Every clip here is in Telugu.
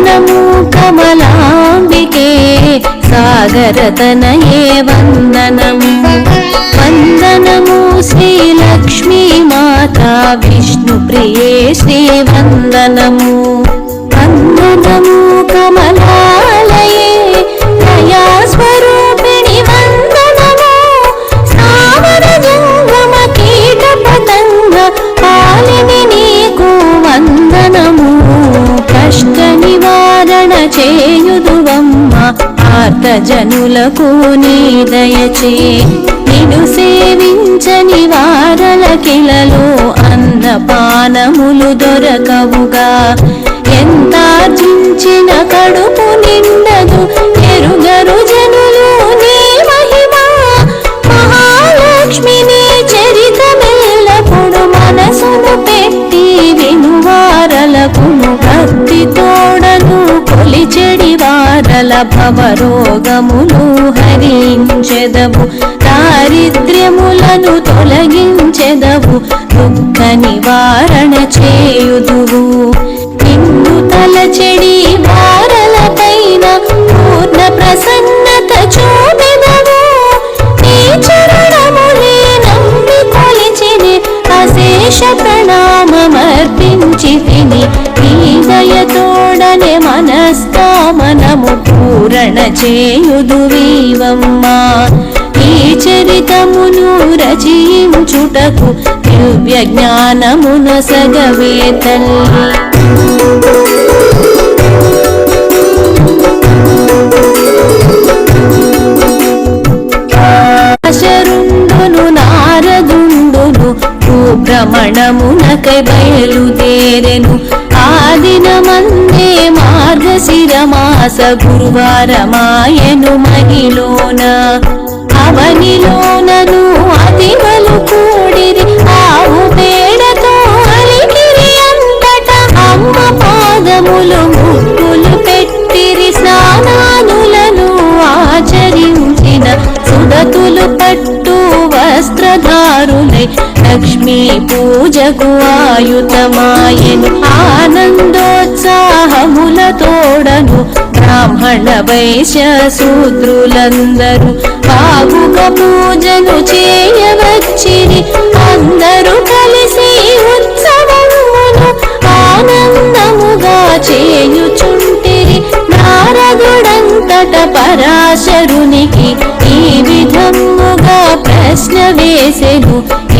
వందనము కమలాంబికే సాగరతనయే వందనము వందనము శ్రీలక్ష్మీ మాతా విష్ణుప్రియే శ్రీ వందనము వందనము కమలాలయే దయాస్వరూపిణి వందనము స్థావర జంగమ కీట పతంగ పాలిని నీకు వందనము కష్ట నివారణ చేయుదువమ్మ ఆర్తజనులకు నీ దయచే నిన్ను సేవించని వారలకిలలో అన్నపానములు దొరకవుగా ఎంతార్జించిన కడుపు నిండదు ఎరుగరు జనులు నీ మహిమా మహాలక్ష్మిని చరితమెల్లప్పుడు మనసును పెట్టి వినువారలకును భక్తి తోడను కొలిచెడి వారల భవరోగములు హరించెదవు దారిద్ర్యములను తొలగించెదవు దుఃఖ నివారణ చేయుదువు నిన్ను తలచెడి వారలపైన పూర్ణ ప్రసన్నత చూపెదవు నీ చరణములే నమ్మి కొలిచిని అశేష ప్రణామమర్పించి తిని నీ దయతోడనే మనస్కామనము పూరణ చేయుదువీవమ్మా ఈ చరితమును రచించుటకు దివ్య జ్ఞానమున సగవే తల్లి శరుండును నారదుండును భ్రమణమునకై బయలుదేరెను ఆదినమందే మార్గశిరమాస గురువారమాయను మహిలోన అవనిలోనను అతివలు కూడిరి ఆవు పేడతో అలికిరి అంతట అమ్మ పాదములు ముక్కులు పెట్టిరి స్నానానులను ఆచరించిన సుదతులు పట్టు వస్త్రధారులై లక్ష్మీ పూజకు ఆయుతమాయను ఆనందోత్సాహముల తోడను బ్రాహ్మణ వైశ్య శూద్రులందరూ బాగుగా పూజను చేయవచ్చిరి అందరూ కలిసి ఉత్సవమును ఆనందముగా చేయుచుంటిరి నారదుడంతట పరాశరునికి ఈ విధముగా ప్రశ్న వేసెను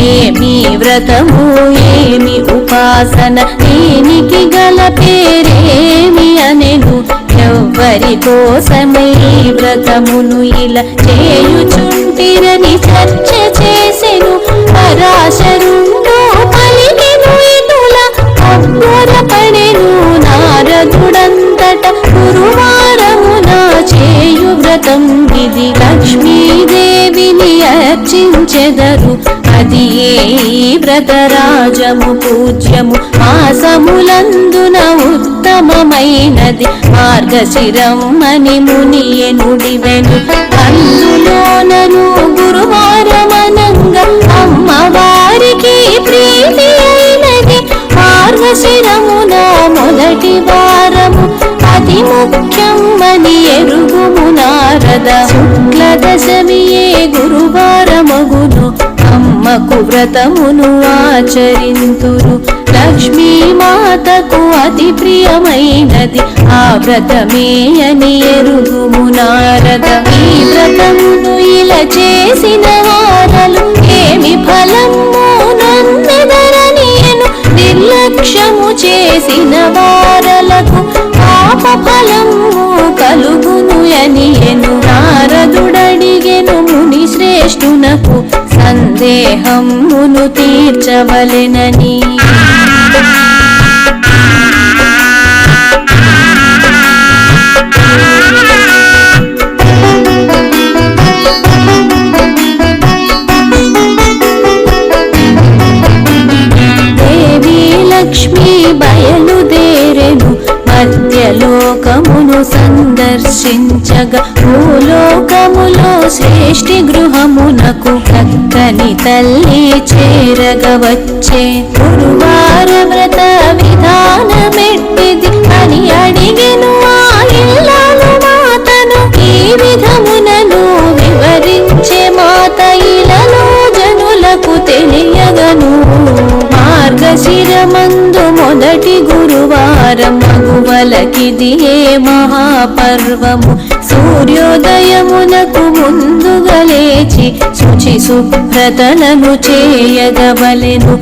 ఏమి వ్రతము ఏమి ఉపాసన దీనికి గల పేరేమి అనెను ఎవ్వరి కోసమై వ్రతమును ఇలా చేయుచుంటిరని చర్చ చేసెను పరాశరుండు పలికెను ఇటుల అబ్బురపడెను నారదుడంతట గురువారమున చేయు వ్రతం ఇది లక్ష్మీదేవిని అర్చించెదరు అది ఏ వ్రతరాజము పూజ్యము మాసములందున ఉత్తమమైనది మార్గశిరం అని మునియే నుడివెను అందులోనను గురువారమనంగా అమ్మవారికి ప్రీతి అయినది మార్గశిరమున మొదటి వారము అతి ముఖ్యమని ఎరుగుము నారద శుక్ల దశమియే గురువారమగును అమ్మకు వ్రతమును ఆచరింతురు లక్ష్మీ మాతకు అతి ప్రియమైనది ఆ వ్రతమే అని ఎరుగుము నారద ఈ వ్రతమును ఇలా చేసిన వారలు ఏమి ఫలము నన్నెదరనియను నిర్లక్ష్యము చేసిన వారలకు పాప ఫలము కలుగును అనియను నారదుడడిగెను ముని శ్రేష్ఠునకు సందేహమును తీర్చవలెనని దేవి లక్ష్మీ బయలుదేరెను మధ్యలోకమును సందర్శించగా భూలోకములో శ్రేష్ఠి గృహమునకు చక్కని తల్లి చేరగా వచ్చే గురువార వ్రత విధానమెట్టిది అని అడిగెను ఇది ఏ మహాపర్వము సూర్యోదయమునకు ముందుగా లేచి శుచి శుభ్రతలను చేయగవలెను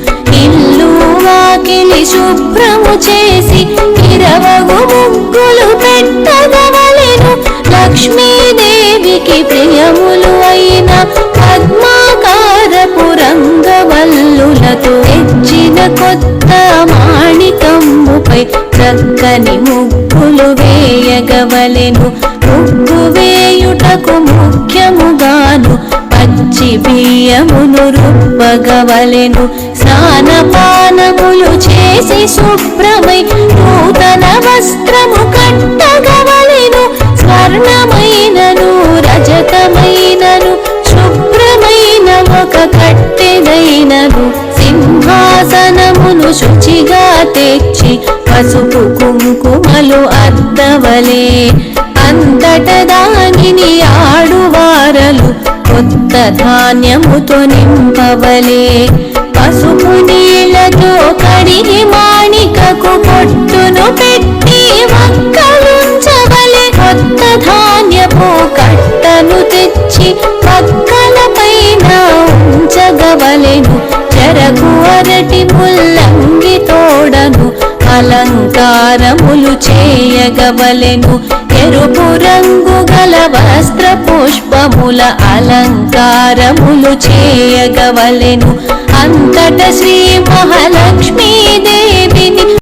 ఇల్లు వాకిలి శుభ్రము చేసి 20 ముగ్గులు పెట్టగవలెను లక్ష్మీదేవికి ప్రియములు అయిన పద్మాకారపు రంగవల్లులతో తెచ్చిన కొత్త మాణికమ్ముపై చక్కని ముగ్గులు వేయగవలెను ముగ్గు వేయుటకు ముఖ్యముగాను పచ్చి బియ్యమును రుబ్బగవలెను స్నానపానములు చేసి శుభ్రమై నూతన వస్త్రము కట్టగవలెను స్వర్ణమైనను రజతమైనను శుభ్రమైన ఒక కట్టెదైనను సింహాసనమును శుచిగా తెచ్చి పసుపు కుంకుమలు అద్దవలే అంతట దానిని ఆడువారలు కొత్త ధాన్యముతో నింపవలే పసుపు నీళ్లతో కడిగి మాణికకు పొట్టును పెట్టి వక్కలుంచవలే కొత్త ధాన్యపు కట్టను తెచ్చి పక్కల పైన ఉంచగవలెను చెరకు అరటి ముల్లంగి తోడను అలంకారములు చేయగవలెను ఎరుపు రంగు గల వస్త్ర పుష్పముల అలంకారములు చేయగవలెను అంతట శ్రీ మహాలక్ష్మీదేవి